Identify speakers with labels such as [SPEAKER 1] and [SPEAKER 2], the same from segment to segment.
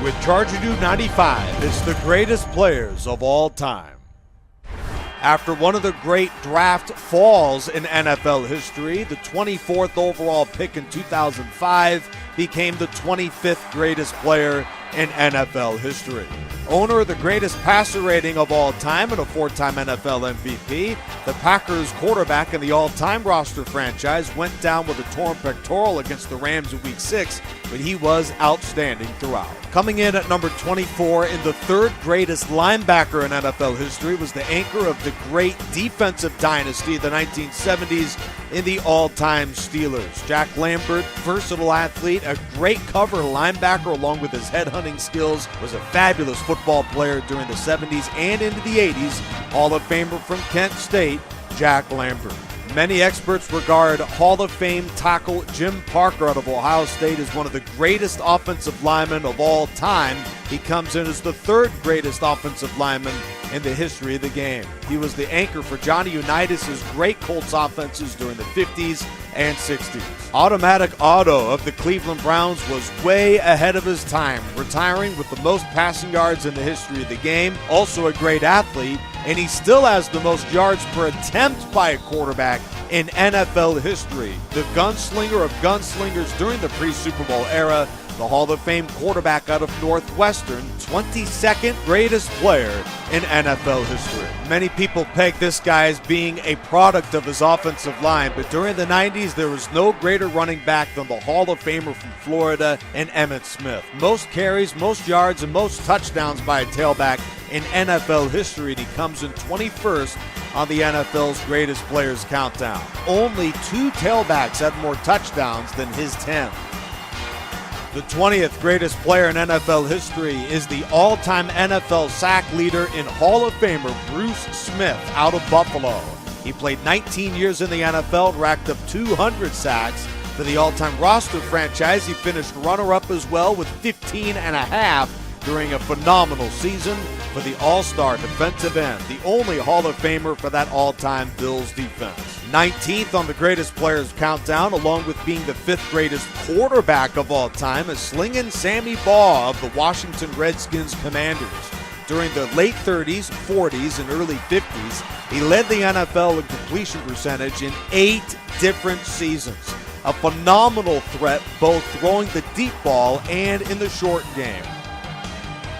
[SPEAKER 1] with Charger 95. It's the greatest players of all time. After one of the great draft falls in NFL history, the 24th overall pick in 2005 became the 25th greatest player in NFL history. Owner of the greatest passer rating of all time and a four-time NFL MVP, the Packers quarterback in the all-time roster franchise went down with a torn pectoral against the Rams in Week 6, but he was outstanding throughout. Coming in at number 24 in the third greatest linebacker in NFL history was the anchor of the great defensive dynasty of the 1970s in the all-time Steelers. Jack Lambert, versatile athlete, a great cover linebacker along with his headhunting skills, was a fabulous football player during the 70s and into the 80s. Hall of Famer from Kent State, Jack Lambert. Many experts regard Hall of Fame tackle Jim Parker out of Ohio State as one of the greatest offensive linemen of all time. He comes in as the third greatest offensive lineman in the history of the game. He was the anchor for Johnny Unitas' great Colts offenses during the 50s and 60s. Automatic Auto of the Cleveland Browns was way ahead of his time, retiring with the most passing yards in the history of the game. Also a great athlete, and he still has the most yards per attempt by a quarterback in NFL history. The gunslinger of gunslingers during the pre-Super Bowl era, the Hall of Fame quarterback out of Northwestern, 22nd greatest player in NFL history. Many people peg this guy as being a product of his offensive line, but during the 90s, there was no greater running back than the Hall of Famer from Florida and Emmitt Smith. Most carries, most yards, and most touchdowns by a tailback in NFL history, and he comes in 21st on the NFL's greatest players countdown. Only two tailbacks had more touchdowns than his 10. The 20th greatest player in NFL history is the all-time NFL sack leader in Hall of Famer Bruce Smith out of Buffalo. He played 19 years in the NFL and racked up 200 sacks. For the all-time roster franchise, he finished runner-up as well with 15 and a half during a phenomenal season for the all-star defensive end, the only Hall of Famer for that all-time Bills defense. 19th on the greatest players countdown, along with being the 5th greatest quarterback of all time, is Slingin' Sammy Baugh of the Washington Redskins Commanders. During the late 30s, 40s, and early 50s, he led the NFL in completion percentage in 8 different seasons. A phenomenal threat both throwing the deep ball and in the short game.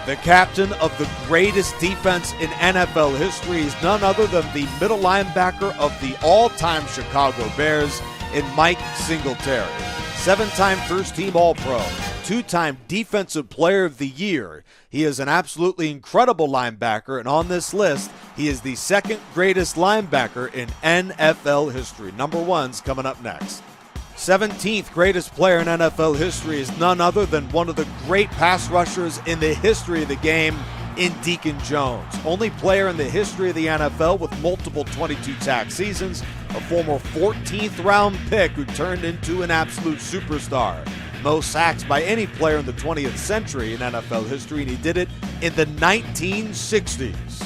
[SPEAKER 1] The captain of the greatest defense in NFL history is none other than the middle linebacker of the all-time Chicago Bears in Mike Singletary. 7-time first-team All-Pro, 2-time Defensive Player of the Year. He is an absolutely incredible linebacker, and on this list, he is the second greatest linebacker in NFL history. Number 1's coming up next. 17th greatest player in NFL history is none other than one of the great pass rushers in the history of the game in Deacon Jones. Only player in the history of the NFL with multiple 22-sack seasons, a former 14th round pick who turned into an absolute superstar. Most sacks by any player in the 20th century in NFL history, and he did it in the 1960s.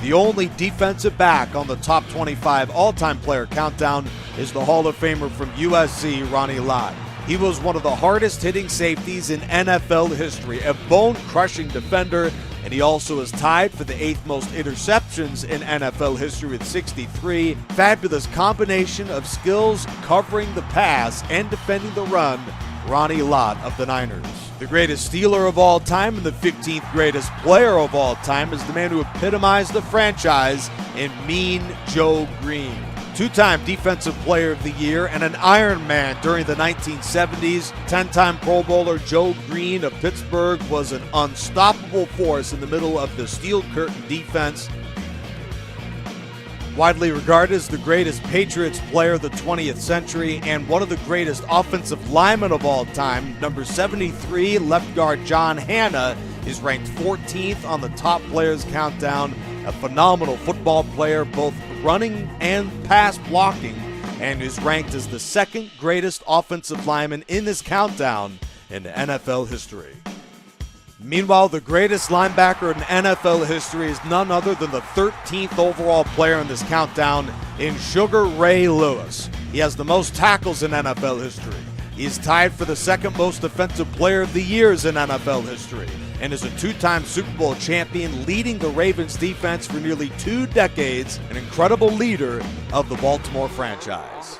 [SPEAKER 1] The only defensive back on the top 25 all-time player countdown is the Hall of Famer from USC, Ronnie Lott. He was one of the hardest-hitting safeties in NFL history, a bone-crushing defender, and he also is tied for the 8th most interceptions in NFL history with 63. Fabulous combination of skills covering the pass and defending the run, Ronnie Lott of the Niners. The greatest Steeler of all time and the 15th greatest player of all time is the man who epitomized the franchise in Mean Joe Green. 2-time Defensive Player of the Year and an Iron Man during the 1970s. 10-time Pro Bowler Joe Green of Pittsburgh was an unstoppable force in the middle of the Steel Curtain defense. Widely regarded as the greatest Patriots player of the 20th century and one of the greatest offensive linemen of all time, number 73, left guard John Hanna, is ranked 14th on the top players countdown. A phenomenal football player, both running and pass blocking, and is ranked as the second greatest offensive lineman in this countdown in NFL history. Meanwhile, the greatest linebacker in NFL history is none other than the 13th overall player in this countdown in Sugar Ray Lewis. He has the most tackles in NFL history. He He is tied for the second most defensive player of the years in NFL history and is a two-time Super Bowl champion, leading the Ravens defense for nearly 2 decades, an incredible leader of the Baltimore franchise.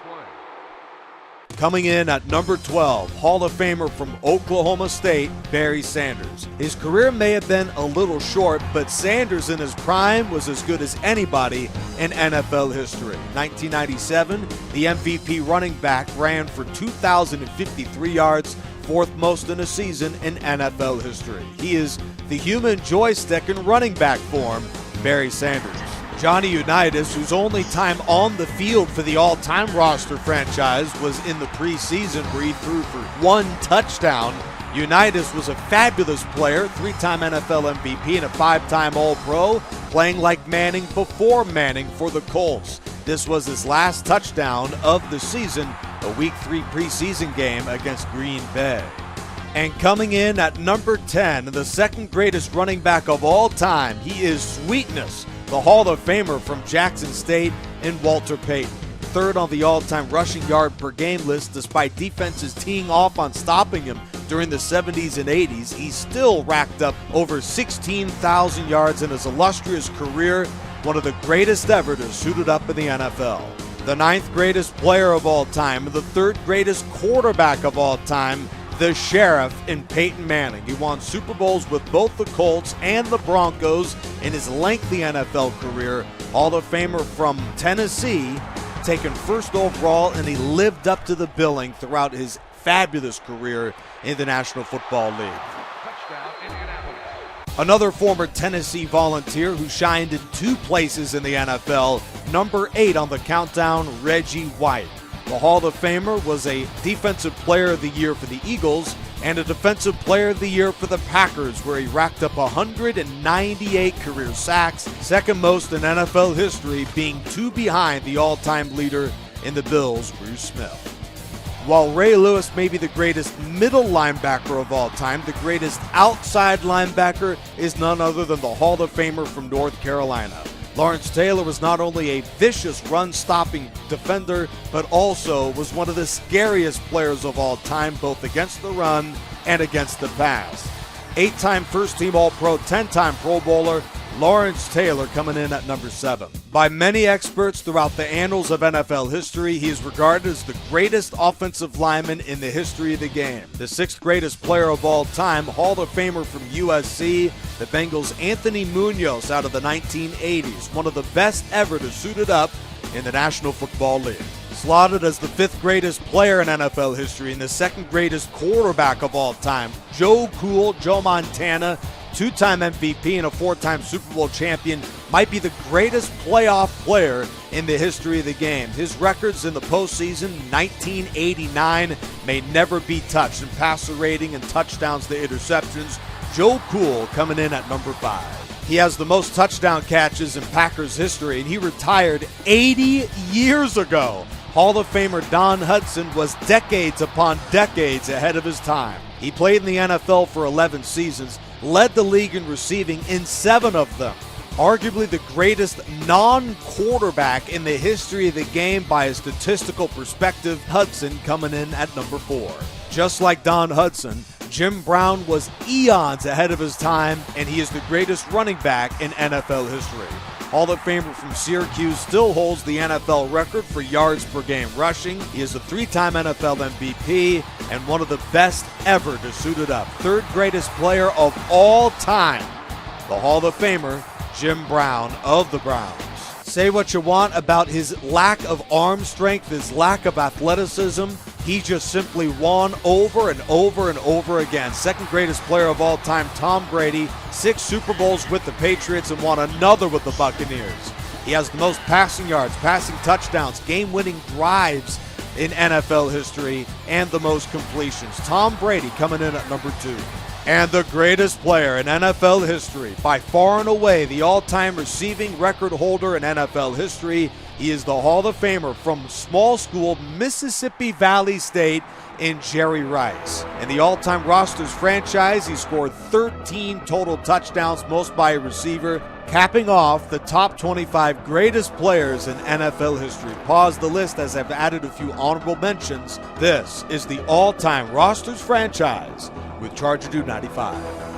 [SPEAKER 1] Coming in at number 12, Hall of Famer from Oklahoma State, Barry Sanders. His career may have been a little short, but Sanders in his prime was as good as anybody in NFL history. 1997, the MVP running back ran for 2,053 yards, fourth most in a season in NFL history. He is the human joystick in running back form, Barry Sanders. Johnny Unitas, whose only time on the field for the all-time roster franchise was in the preseason where he threw for 1 touchdown. Unitas was a fabulous player, 3-time NFL MVP and a 5-time All-Pro, playing like Manning before Manning for the Colts. This was his last touchdown of the season, a Week 3 preseason game against Green Bay. And coming in at number 10, the second greatest running back of all time, he is Sweetness, the Hall of Famer from Jackson State in Walter Payton. Third on the all-time rushing yard per game list, despite defenses teeing off on stopping him during the 70s and 80s, he still racked up over 16,000 yards in his illustrious career, one of the greatest ever to suit it up in the NFL. The 9th greatest player of all time, and the 3rd greatest quarterback of all time, the Sheriff in Peyton Manning. He won Super Bowls with both the Colts and the Broncos in his lengthy NFL career. Hall of Famer from Tennessee, taken first overall, and he lived up to the billing throughout his fabulous career in the National Football League. Another former Tennessee Volunteer who shined in 2 places in the NFL, number 8 on the countdown, Reggie White. The Hall of Famer was a Defensive Player of the Year for the Eagles and a Defensive Player of the Year for the Packers, where he racked up 198 career sacks, second most in NFL history, being 2 behind the all-time leader in the Bills, Bruce Smith. While Ray Lewis may be the greatest middle linebacker of all time, the greatest outside linebacker is none other than the Hall of Famer from North Carolina. Lawrence Taylor was not only a vicious run-stopping defender, but also was one of the scariest players of all time, both against the run and against the pass. 8-time first-team All-Pro, 10-time Pro Bowler, Lawrence Taylor coming in at number 7. By many experts throughout the annals of NFL history, he is regarded as the greatest offensive lineman in the history of the game. The 6th greatest player of all time, Hall of Famer from USC, the Bengals' Anthony Munoz out of the 1980s, one of the best ever to suit it up in the National Football League. Slotted as the 5th greatest player in NFL history and the 2nd greatest quarterback of all time, Joe Cool, Joe Montana, 2-time MVP and a 4-time Super Bowl champion, might be the greatest playoff player in the history of the game. His records in the postseason, 1989, may never be touched in passer rating and touchdowns to interceptions. Joe Cool coming in at number 5. He has the most touchdown catches in Packers history, and he retired 80 years ago. Hall of Famer Don Hudson was decades upon decades ahead of his time. He played in the NFL for 11 seasons, led the league in receiving in 7 of them. Arguably the greatest non-quarterback in the history of the game by a statistical perspective, Hudson coming in at number 4. Just like Don Hudson, Jim Brown was eons ahead of his time, and he is the greatest running back in NFL history. Hall of Famer from Syracuse still holds the NFL record for yards per game rushing. He is a 3-time NFL MVP and one of the best ever to suit it up. 3rd greatest player of all time, the Hall of Famer, Jim Brown of the Browns. Say what you want about his lack of arm strength, his lack of athleticism. He just simply won over and over and over again. 2nd greatest player of all time, Tom Brady, 6 Super Bowls with the Patriots and won another with the Buccaneers. He has the most passing yards, passing touchdowns, game-winning drives in NFL history, and the most completions. Tom Brady coming in at number 2. And the greatest player in NFL history, by far and away the all-time receiving record holder in NFL history, He is the Hall of Famer from small school Mississippi Valley State in Jerry Rice. In the all-time rosters franchise, he scored 13 total touchdowns, most by a receiver, capping off the top 25 greatest players in NFL history. Pause the list as I've added a few honorable mentions. This is the all-time rosters franchise with Charger Dude 95.